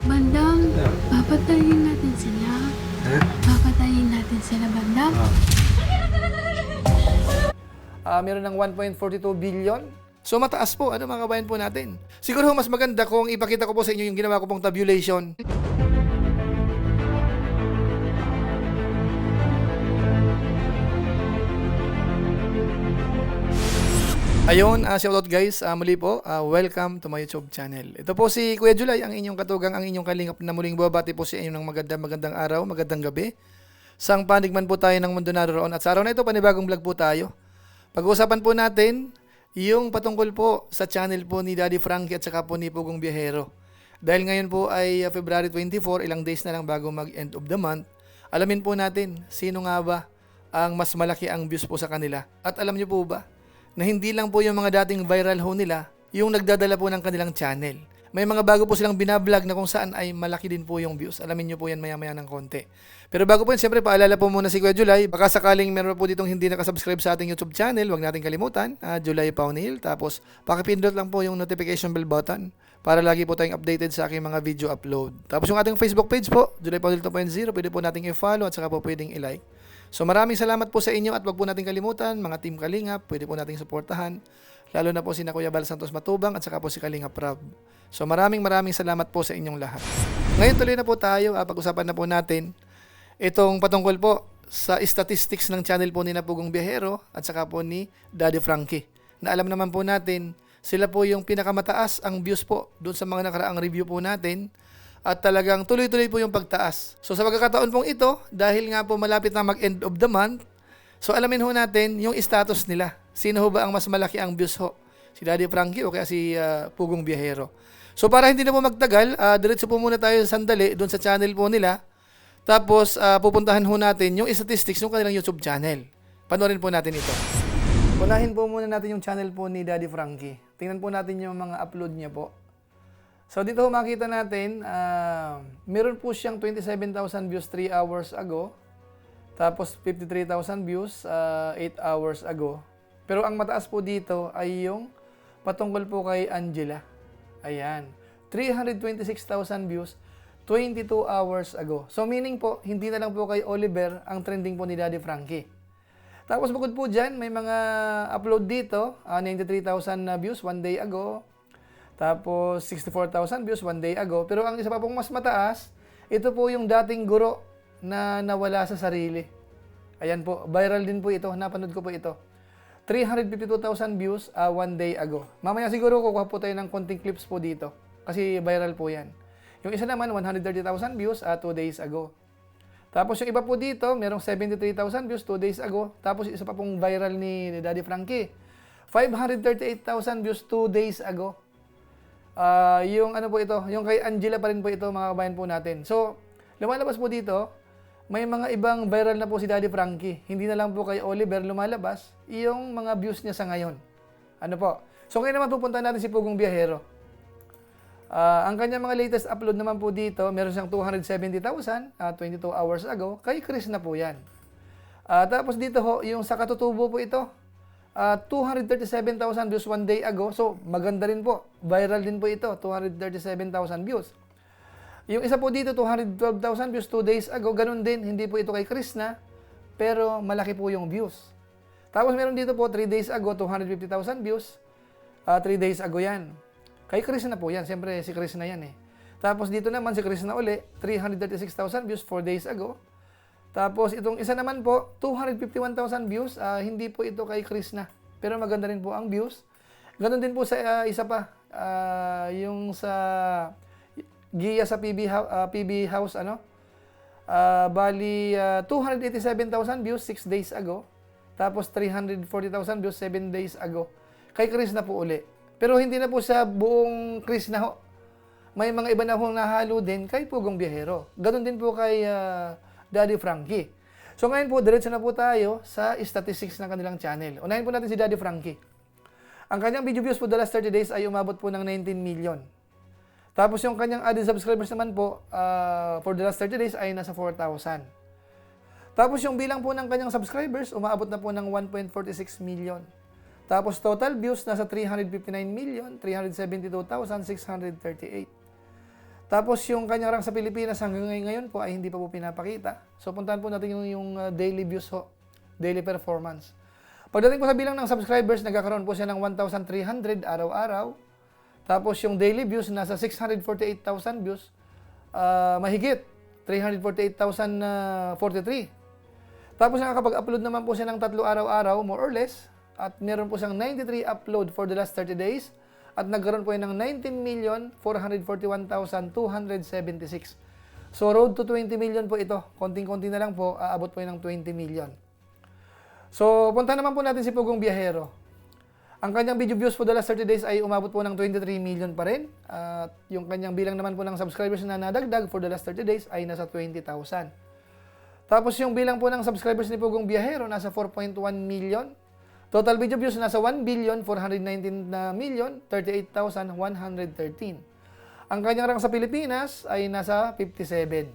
Bandam, papatayin natin sila. Ha? Papatayin natin sila, Bandam. Meron ng 1.42 billion. So mataas po, ano mga kabayan po natin. Siguro mas maganda kung ipakita ko po sa inyo yung ginawa ko pong tabulation. Ayun, shoutout guys, muli po, welcome to my YouTube channel. Ito po si Kuya July, ang inyong katugang, ang inyong kalingap na muling babati po sa inyo ng magandang araw, magandang gabi. Sang panigman po tayo ng mundo naroon at sa araw na ito, panibagong vlog po tayo. Pag-uusapan po natin yung patungkol po sa channel po ni Daddy Frankie at saka po ni Pugong Biyahero. Dahil ngayon po ay February 24, ilang days na lang bago mag-end of the month, alamin po natin sino nga ba ang mas malaki ang views po sa kanila. At alam niyo po ba, na hindi lang po yung mga dating viral ho nila, yung nagdadala po ng kanilang channel. May mga bago po silang binablog na kung saan ay malaki din po yung views. Alamin nyo po yan maya-maya ng konti. Pero bago po yun, siyempre paalala po muna si Kuya July. Baka sakaling meron po ditong hindi nakasubscribe sa ating YouTube channel, huwag natin kalimutan, July Paunil. Tapos pakipindot lang po yung notification bell button para lagi po tayong updated sa aking mga video upload. Tapos yung ating Facebook page po, July Paunil 2.0, pwede po nating i-follow at saka po pwedeng i-like. So maraming salamat po sa inyo at wag po nating kalimutan, mga Team Kalingap, pwede po nating suportahan. Lalo na po si Kuya Bal Santos Matubang at saka po si Kalingap Rob. So maraming salamat po sa inyong lahat. Ngayon tuloy na po tayo, pag-usapan na po natin itong patungkol po sa statistics ng channel po ni Pugong Biyahero at saka po ni Daddy Frankie. Na alam naman po natin, sila po yung pinakamataas ang views po doon sa mga nakaraang review po natin. At talagang tuloy-tuloy po yung pagtaas. So sa pagkakataon pong ito, dahil nga po malapit na mag-end of the month, so alamin ho natin yung status nila. Sino ho ba ang mas malaki ang views ho? Si Daddy Frankie o kaya si Pugong Biyahero? So para hindi na po magtagal, diretso po muna tayo sandali doon sa channel po nila. Tapos pupuntahan ho natin yung statistics ng kanilang YouTube channel. Panoorin po natin ito. Unahin po muna natin yung channel po ni Daddy Frankie. Tingnan po natin yung mga upload niya po. So dito makita natin, meron po siyang 27,000 views 3 hours ago. Tapos 53,000 views 8 hours ago. Pero ang mataas po dito ay yung patungkol po kay Angela. Ayan. 326,000 views 22 hours ago. So meaning po, hindi na lang po kay Oliver ang trending po ni Daddy Frankie. Tapos bukod po dyan, may mga upload dito. 93,000 na views 1 day ago. Tapos 64,000 views 1 day ago. Pero ang isa pa pong mas mataas, ito po yung dating guro na nawala sa sarili. Ayan po, viral din po ito. Napanood ko po ito. 352,000 views 1 day ago. Mamaya siguro kukuha po tayo ng konting clips po dito. Kasi viral po yan. Yung isa naman, 130,000 views 2 days ago. Tapos yung iba po dito, merong 73,000 views 2 days ago. Tapos isa pa pong viral ni Daddy Frankie. 538,000 views 2 days ago. Yung ano po ito, yung kay Angela pa rin po ito mga kabayan po natin. So, lumalabas po dito, may mga ibang viral na po si Daddy Frankie. Hindi na lang po kay Oliver lumalabas yung mga views niya sa ngayon. Ano po? So, ngayon naman pupunta natin si Pugong Biyahero. Ang kanya mga latest upload naman po dito, meron siyang 270,000, 22 hours ago. Kay Chris na po yan. Tapos dito ho, yung sa katutubo po ito, 237,000 views 1 day ago. So, maganda rin po. Viral din po ito. 237,000 views. Yung isa po dito, 212,000 views 2 days ago. Ganun din. Hindi po ito kay Chris na. Pero malaki po yung views. Tapos meron dito po, 3 days ago, 250,000 views. 3 days ago yan. Kay Chris na po yan. Siyempre, si Chris na yan eh. Tapos dito naman, si Chris na uli. 336,000 views 4 days ago. Tapos itong isa naman po, 251,000 views, hindi po ito kay Chris na. Pero maganda rin po ang views. Ganon din po sa isa pa, yung sa Gia sa PB House, ano? Bali, 287,000 views 6 days ago. Tapos 340,000 views 7 days ago. Kay Chris na po uli. Pero hindi na po sa buong Chris na ho. May mga iba na hong nahalo din kay Pugong Biyahero. Ganon din po kay Daddy Frankie. So ngayon po, diretso na po tayo sa statistics ng kanilang channel. Unahin po natin si Daddy Frankie. Ang kanyang video views po the last 30 days ay umabot po ng 19 million. Tapos yung kanyang added subscribers naman po, for the last 30 days ay nasa 4,000. Tapos yung bilang po ng kanyang subscribers, umaabot na po ng 1.46 million. Tapos total views nasa 359,372,638. Tapos yung kanyang rank sa Pilipinas hanggang ngayon po ay hindi pa po pinapakita. So puntahan po natin yung daily views ho, daily performance. Pagdating po sa bilang ng subscribers, nagkakaroon po siya ng 1,300 araw-araw. Tapos yung daily views, nasa 648,000 views. Mahigit, 348,043. Tapos nakakapag-upload naman po siya ng 3 araw-araw, more or less. At meron po siyang 93 upload for the last 30 days. At nagkaroon po yan ng 19,441,276. So, road to 20 million po ito. Konting-konti na lang po, aabot po yan ng 20 million. So, punta naman po natin si Pugong Biyahero. Ang kanyang video views for the last 30 days ay umabot po ng 23 million pa rin. At yung kanyang bilang naman po ng subscribers na nadagdag for the last 30 days ay nasa 20,000. Tapos yung bilang po ng subscribers ni Pugong Biyahero nasa 4.1 million. Total video views nasa 1,419,038,113. Ang kanyang rank sa Pilipinas ay nasa 57.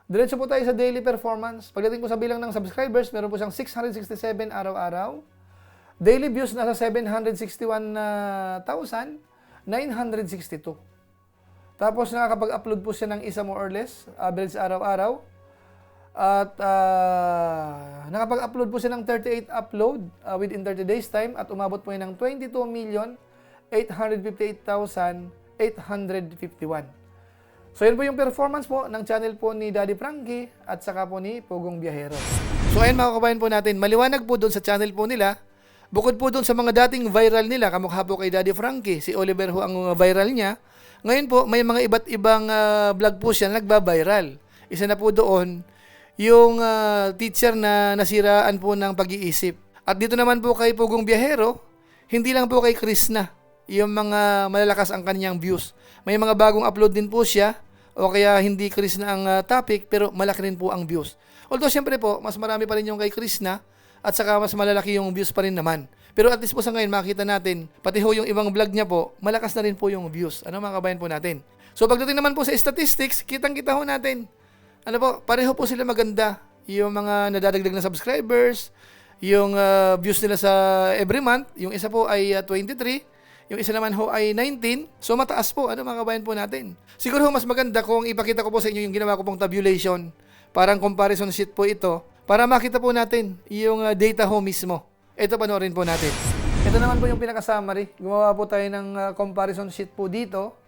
Diretso po tayo sa daily performance. Pagdating po sa bilang ng subscribers, meron po siyang 667 araw-araw. Daily views nasa 761,962. Tapos nakakapag-upload po siya ng isa more or less, average araw-araw. At nakapag-upload po siya ng 38 upload within 30 days time at umabot po yan ng 22,858,851. So yun po yung performance po ng channel po ni Daddy Frankie at saka po ni Pugong Biyahero. So ayun mga kabayan po natin, maliwanag po doon sa channel po nila, bukod po doon sa mga dating viral nila, kamukha po kay Daddy Frankie, si Oliver ho ang viral niya. Ngayon po may mga iba't ibang vlog po siya na nagba-viral. Isa na po doon, yung teacher na nasiraan po ng pag-iisip. At dito naman po kay Pugong Biyahero, hindi lang po kay Krishna, yung mga malalakas ang kanyang views. May mga bagong upload din po siya, o kaya hindi Krishna ang topic, pero malaki rin po ang views. Although syempre po, mas marami pa rin yung kay Krishna, at saka mas malalaki yung views pa rin naman. Pero at least po sa ngayon, makita natin, pati ho yung ibang vlog niya po, malakas na rin po yung views. Ano mga kabayan po natin? So pagdating naman po sa statistics, kitang-kita ho natin. Ano po, pareho po sila maganda. Yung mga nadadagdag na subscribers, yung views nila sa every month, yung isa po ay 23, yung isa naman ho ay 19. So mataas po, ano mga kabayan po natin. Siguro ho mas maganda kung ipakita ko po sa inyo yung ginawa ko pong tabulation. Parang comparison sheet po ito, para makita po natin yung data ho mismo. Ito panoorin po natin. Ito naman po yung pinaka-summary. Gumawa po tayo ng comparison sheet po dito.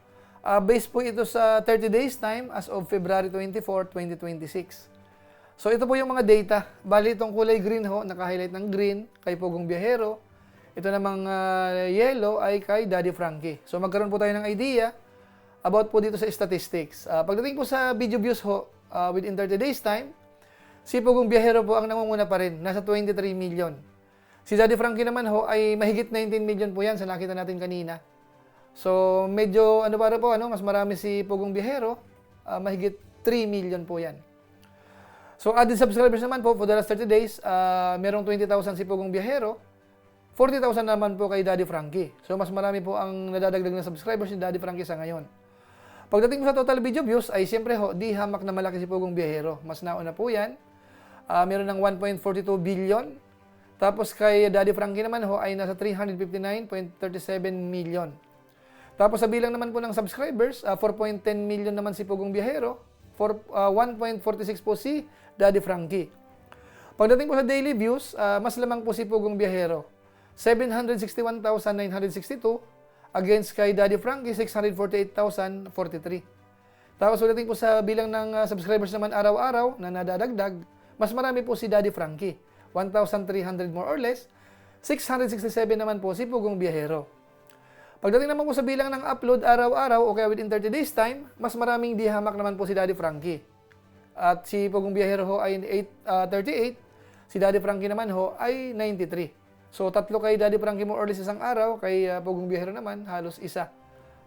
Based po ito sa 30 days time as of February 24, 2026. So ito po yung mga data. Bali itong kulay green ho, naka-highlight ng green kay Pugong Biyahero. Ito namang yellow ay kay Daddy Frankie. So magkaroon po tayo ng idea about po dito sa statistics. Pagdating po sa video views ho, within 30 days time, si Pugong Biyahero po ang namumuna pa rin, nasa 23 million. Si Daddy Frankie naman ho ay mahigit 19 million po yan sa nakita natin kanina. So, medyo, mas marami si Pugong Biyahero, mahigit 3 million po yan. So, added subscribers naman po, for the last 30 days, merong 20,000 si Pugong Biyahero, 40,000 naman po kay Daddy Frankie. So, mas marami po ang nadadagdag na subscribers ni Daddy Frankie sa ngayon. Pagdating po sa total video views, ay siyempre ho, di hamak na malaki si Pugong Biyahero. Mas nauna po yan. Meron ng 1.42 billion. Tapos kay Daddy Frankie naman ho, ay nasa 359.37 million. Tapos sa bilang naman po ng subscribers, 4.10 million naman si Pugong Biyahero, 1.46 po si Daddy Frankie. Pagdating po sa daily views, mas lamang po si Pugong Biyahero, 761,962 against kay Daddy Frankie, 648,043. Tapos pagdating po sa bilang ng subscribers naman araw-araw na nadadagdag, mas marami po si Daddy Frankie, 1,300 more or less, 667 naman po si Pugong Biyahero. Pagdating naman po sa bilang ng upload araw-araw o kaya within 30 days time, mas maraming di hamak naman po si Daddy Frankie. At si Pugong Biyahero ho ay 38, si Daddy Frankie naman ho ay 93. So tatlo kay Daddy Frankie more or less isang araw, kay Pugong Biyahero naman halos isa.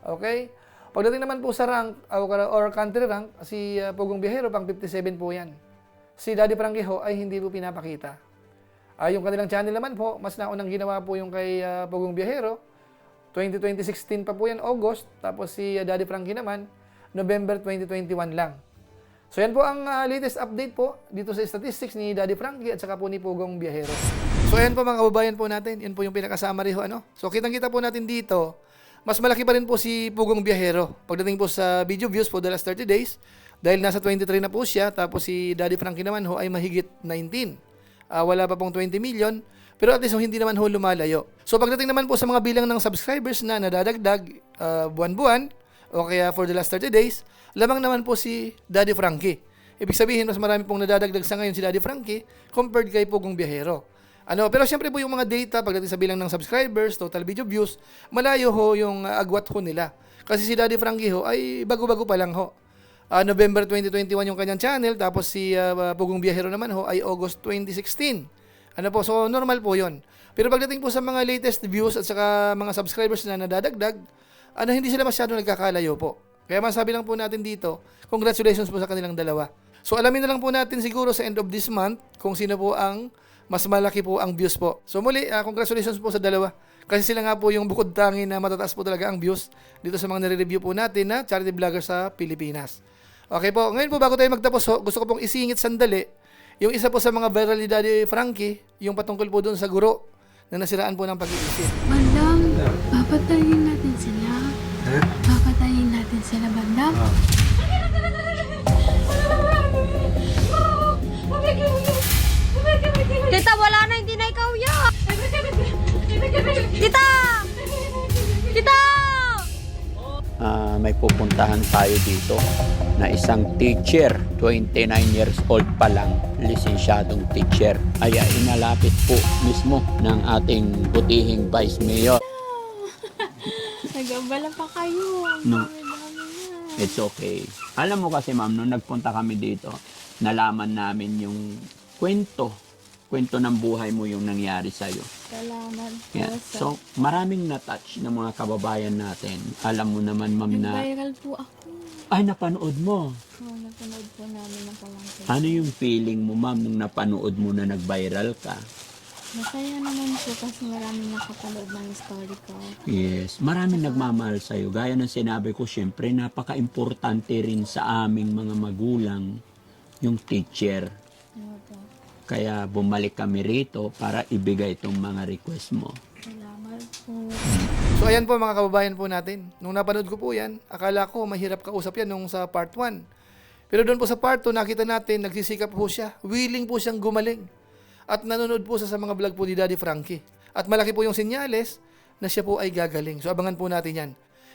Okay? Pagdating naman po sa rank or country rank, si Pugong Biyahero pang 57 po yan. Si Daddy Frankie ho ay hindi po pinapakita. Yung kanilang channel naman po, mas naunang ginawa po yung kay Pugong Biyahero. 2016 pa po yan, August. Tapos si Daddy Frankie naman, November 2021 lang. So yan po ang latest update po dito sa statistics ni Daddy Frankie at saka po ni Pugong Biyahero. So yan po mga kababayan po natin, yun po yung pinaka-summary ho, ano. So kitang-kita po natin dito, mas malaki pa rin po si Pugong Biyahero pagdating po sa video views for the last 30 days dahil nasa 23 na po siya, tapos si Daddy Frankie naman ho ay mahigit 19. Wala pa pong 20 million, pero at least hindi naman ho lumalayo. So pagdating naman po sa mga bilang ng subscribers na nadadagdag buwan-buwan o kaya for the last 30 days, lamang naman po si Daddy Frankie. Ibig sabihin, mas marami pong nadadagdag sa ngayon si Daddy Frankie compared kay Pugong Biyahero. Pero siyempre po yung mga data pagdating sa bilang ng subscribers, total video views, malayo ho yung agwat ho nila. Kasi si Daddy Frankie ho ay bago-bago pa lang ho. November 2021 yung kanyang channel, tapos si Pugong Biyahero naman ho ay August 2016. So normal po yon. Pero pagdating po sa mga latest views at saka mga subscribers na nadadagdag, hindi sila masyado nagkakalayo po. Kaya masabi lang po natin dito, congratulations po sa kanilang dalawa. So alamin na lang po natin siguro sa end of this month kung sino po ang mas malaki po ang views po. So muli, congratulations po sa dalawa. Kasi sila nga po yung bukod tangi na matataas po talaga ang views dito sa mga nare-review po natin na charity vlogger sa Pilipinas. Okay po, ngayon po bago tayo magtapos ho, gusto ko pong isingit sandali yung isa po sa mga viral ni Daddy Frankie, yung patungkol po doon sa guro na nasiraan po ng pag-iisip. Bandam, papatayin natin sila. Papatayin natin sila, Bandam. Tita, wala na, hindi na ikaw yan. Tita! Tita! May pupuntahan tayo dito na isang teacher, 29 years old pa lang, lisensyadong teacher. Ay inalapit po mismo ng ating butihing Vice Mayor. Nagabala pa kayo. No, it's okay. Alam mo kasi ma'am, nung nagpunta kami dito, nalaman namin yung kwento ng buhay mo yung nangyari sa'yo. Salamat po Yeah. So, maraming na-touch ng mga kababayan natin. Alam mo naman, ma'am, na... Nag-viral po ako. Ay, napanood mo. Napanood po namin ng palangkin. Ano yung feeling mo, ma'am, nung napanood mo na nag-viral ka? Masaya naman po kasi maraming nakapanood ng story ko. Yes, maraming nagmamahal sa'yo. Gaya ng sinabi ko, syempre, napaka-importante rin sa aming mga magulang yung teacher. Ano po? Kaya bumalik kami rito para ibigay itong mga request mo. Salamat po. So ayan po mga kababayan po natin. Nung napanood ko po yan, akala ko mahirap kausap yan nung sa part 1. Pero doon po sa part 2, nakita natin, nagsisikap po siya. Willing po siyang gumaling. At nanonood po sa mga vlog po ni Daddy Frankie. At malaki po yung senyales na siya po ay gagaling. So abangan po natin yan.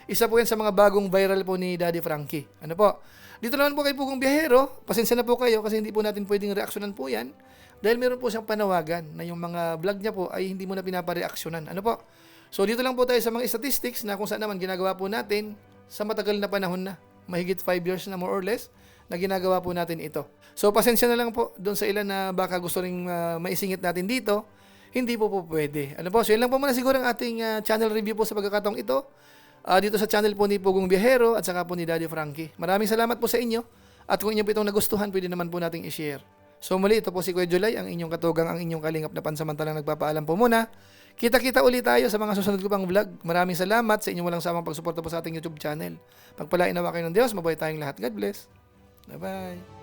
Isa po yan sa mga bagong viral po ni Daddy Frankie. Ano po? Dito naman po kay Pugong Biyahero. Pasensya na po kayo kasi hindi po natin pwedeng reaksyonan po yan. Dahil meron po siyang panawagan na yung mga vlog niya po ay hindi mo na pinapareaksyonan. Ano po? So dito lang po tayo sa mga statistics na kung saan naman ginagawa po natin sa matagal na panahon na. Mahigit 5 years na more or less na ginagawa po natin ito. So pasensya na lang po doon sa ilan na baka gusto ring maisingit natin dito. Hindi po pwede. Ano po? So yun lang po muna siguro ang ating channel review po sa pagkakataong ito. Dito sa channel po ni Pugong Biyahero at saka po ni Daddy Frankie. Maraming salamat po sa inyo. At kung inyo po itong nagustuhan, pwede naman po nating i-share. So muli, ito po si Kuya Julay, ang inyong katugang, ang inyong kalingap na pansamantalang nagpapaalam po muna. Kita-kita ulit tayo sa mga susunod ko pang vlog. Maraming salamat sa inyong walang samang pagsuporta po sa ating YouTube channel. Pagpalain nawa kayo ng Diyos, mabuhay tayong lahat. God bless. Bye-bye.